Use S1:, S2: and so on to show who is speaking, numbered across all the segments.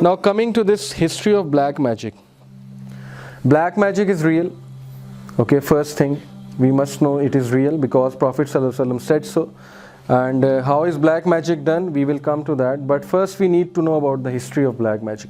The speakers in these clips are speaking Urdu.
S1: Now coming to this history of black magic. Black magic is real. Okay, first thing we must know it is real because Prophet ﷺ said so. And how is black magic done? We will come to that. But first we need to know about the history of black magic.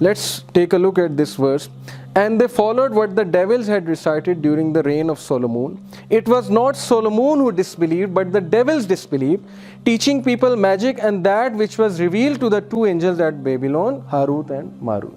S1: Let's take a look at this verse. And they followed what the devils had recited during the reign of Solomon. It was not Solomon who disbelieved, but the devils disbelieved, teaching people magic and that which was revealed to the two angels at Babylon, Harut and Marut.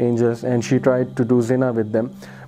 S1: angels and she tried to do zina with them,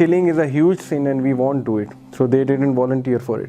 S1: killing is a huge sin and we won't do it, so they didn't volunteer for it.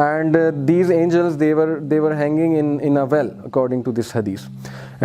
S1: and these angels they were hanging in a well according to this hadith,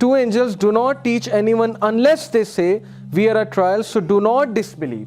S1: two angels do not teach anyone unless they say we are at trial, so do not disbelieve.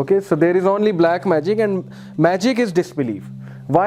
S1: Okay, so there is only black magic and magic is disbelief. Why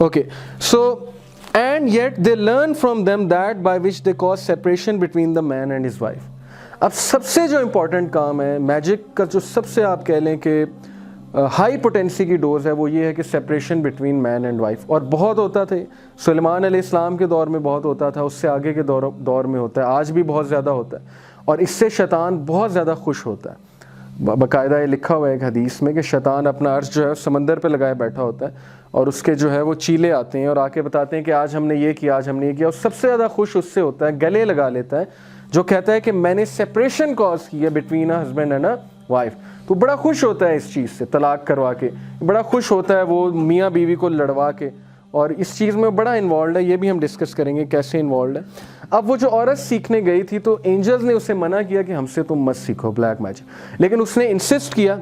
S1: Okay, so and yet they learn from them that by which they cause separation between the man and his wife. اب سب سے جو امپورٹنٹ کام ہے میجک کا، جو سب سے آپ کہہ لیں کہ ہائی پوٹینسی کی ڈوز ہے، وہ یہ ہے کہ separation between man and wife. اور بہت ہوتا تھا سلیمان علیہ السلام کے دور میں، بہت ہوتا تھا، اس سے آگے کے دور میں ہوتا ہے، آج بھی بہت زیادہ ہوتا ہے. اور اس سے شیطان بہت زیادہ خوش ہوتا ہے. باقاعدہ یہ لکھا ہوا ہے ایک حدیث میں کہ شیطان اپنا عرش جو ہے سمندر پہ لگائے بیٹھا ہوتا ہے، اور اس کے جو ہے وہ چیلے آتے ہیں اور آ کے بتاتے ہیں کہ آج ہم نے یہ کیا، آج ہم نے یہ کیا. اور سب سے زیادہ خوش اس سے ہوتا ہے، گلے لگا لیتا ہے، جو کہتا ہے کہ میں نے سیپریشن کاز کی ہے between a husband and a wife. تو بڑا خوش ہوتا ہے اس چیز سے، طلاق کروا کے بڑا خوش ہوتا ہے وہ میاں بیوی کو لڑوا کے. اور اس چیز میں بڑا انوالوڈ ہے، یہ بھی ہم ڈسکس کریں گے کیسے انوالوڈ ہے. اب وہ جو عورت سیکھنے گئی تھی تو اینجلز نے اسے منع کیا کہ ہم سے تم مت سیکھو بلیک میجک، لیکن اس نے انسسٹ کیا.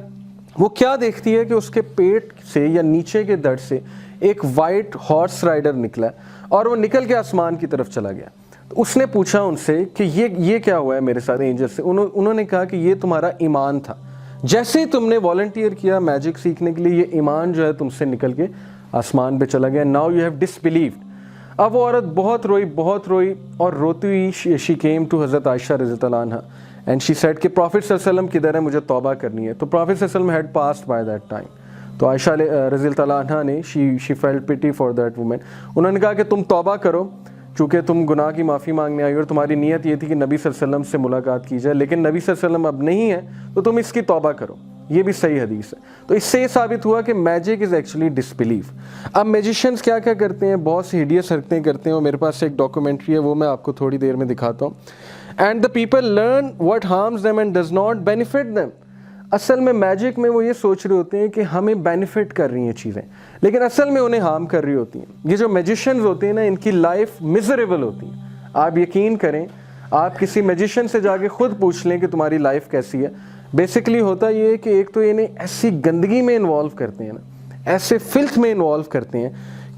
S1: وہ کیا دیکھتی ہے کہ اس کے پیٹ سے یا نیچے کے دڑ سے ایک وائٹ ہارس رائڈر نکلا اور وہ نکل کے آسمان کی طرف چلا گیا. اس نے پوچھا ان سے کہ یہ کیا ہوا ہے میرے ساتھ اینجل سے. انہوں نے کہا کہ یہ تمہارا ایمان تھا، جیسے ہی تم نے والنٹیئر کیا میجک سیکھنے کے لیے، یہ ایمان جو ہے تم سے نکل کے آسمان پہ چلا گیا. Now you have disbelieved. اب وہ عورت بہت روئی اور روتی ہوئی شی کیم ٹو حضرت عائشہ رضی اللہ عنہ اینڈ شی سیڈ کہ پروفٹ صلی اللہ علیہ وسلم کدھر ہے، مجھے توبہ کرنی ہے. تو پروفٹ صلی اللہ علیہ وسلم had passed by that time. تو عائشہ رضی اللہ عنہ نے she felt pity for that woman. انہوں نے کہا کہ تم توبہ کرو، چونکہ تم گناہ کی معافی مانگنے آئی اور تمہاری نیت یہ تھی کہ نبی صلی اللہ علیہ وسلم سے ملاقات کی جائے، لیکن نبی صلی اللہ علیہ وسلم اب نہیں ہے تو تم اس کی توبہ کرو. یہ بھی صحیح حدیث ہے. تو اس سے یہ ثابت ہوا کہ میجک از ایکچولی ڈسبلیف. اب میجیشینس کیا کرتے ہیں، بہت سی ہیڈیس حرکتیں کرتے ہیں، اور میرے پاس ایک ڈاکومنٹری ہے، وہ میں آپ کو تھوڑی دیر میں دکھاتا ہوں. And the people learn what harms them and does not benefit them. اصل میں میجک میں وہ یہ سوچ رہے ہوتے ہیں کہ ہمیں بینیفٹ کر رہی ہیں چیزیں، لیکن اصل میں انہیں ہارم کر رہی ہوتی ہیں. یہ جو میجیشینز ہوتے ہیں نا، ان کی لائف میزریبل ہوتی ہیں. آپ یقین کریں، آپ کسی میجیشین سے جا کے خود پوچھ لیں کہ تمہاری لائف کیسی ہے. بیسکلی ہوتا یہ ہے کہ ایک تو انہیں ایسی گندگی میں انوالو کرتے ہیں نا، ایسے فلتھ میں انوالو کرتے ہیں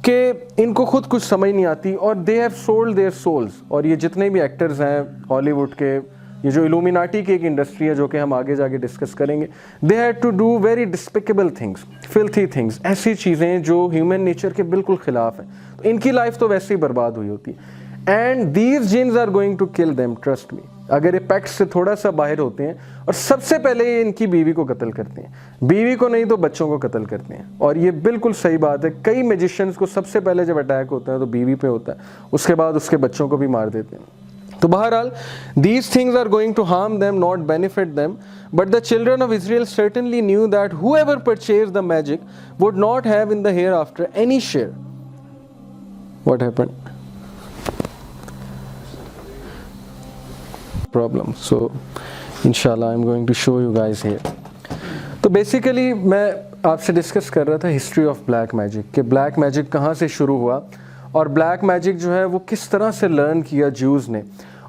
S1: کہ ان کو خود کچھ سمجھ نہیں آتی. اور they have sold their souls. اور یہ جتنے بھی ایکٹرز ہیں ہالی ووڈ کے، یہ جو الومیناٹی کی ایک انڈسٹری ہے جو کہ ہم آگے جا کے ڈسکس کریں گے، they had to do very despicable things, filthy things, ایسی چیزیں جو ہیومن نیچر کے بالکل خلاف ہیں. تو ان کی لائف تو ویسے ہی برباد ہوئی ہوتی ہے. And these jinns are going to kill them, trust me. اگر یہ پیکٹ سے تھوڑا سا باہر ہوتے ہیں، اور سب سے پہلے یہ ان کی بیوی کو قتل کرتے ہیں، بیوی کو نہیں تو بچوں کو قتل کرتے ہیں. اور یہ بالکل صحیح بات ہے. کئی میجیشینز کو سب سے پہلے جب اٹیک ہوتا ہے تو بیوی پہ ہوتا ہے، اس کے بعد اس کے بچوں کو بھی مار دیتے ہیں. تو بہرحال these things are going to harm them, not benefit them. But the children of Israel certainly knew that whoever purchased the magic would not have in the hereafter any share. What happened? Problem. So inshallah I'm going to show you guys here. تو بیسیکلی میں آپ سے ڈسکس کر رہا تھا ہسٹری آف بلیک میجک، کہ بلیک میجک کہاں سے شروع ہوا اور بلیک میجک جو ہے وہ کس طرح سے لرن کیا جوز نے.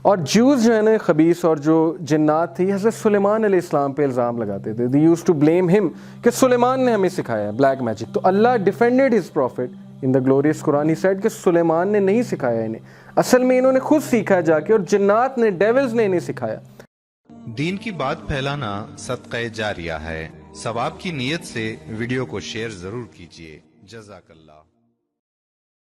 S1: اور جوز جو ہے نا خبیث، اور جو جنات تھی، حضرت سلیمان علیہ السلام پہ الزام لگاتے تھے. they used to blame him کہ سلیمان نے ہمیں سکھایا ہے بلیک میجک. تو اللہ ڈیفینڈڈ his prophet in the glorious Quran. He said کہ سلیمان نے نہیں سکھایا انہیں، اصل میں انہوں نے خود سیکھا جا کے، اور جنات نے، ڈیولز نے انہیں سکھایا.
S2: دین کی بات پھیلانا صدقہ جاریہ ہے. ثواب کی نیت سے ویڈیو کو شیئر ضرور کیجیے. جزاک اللہ.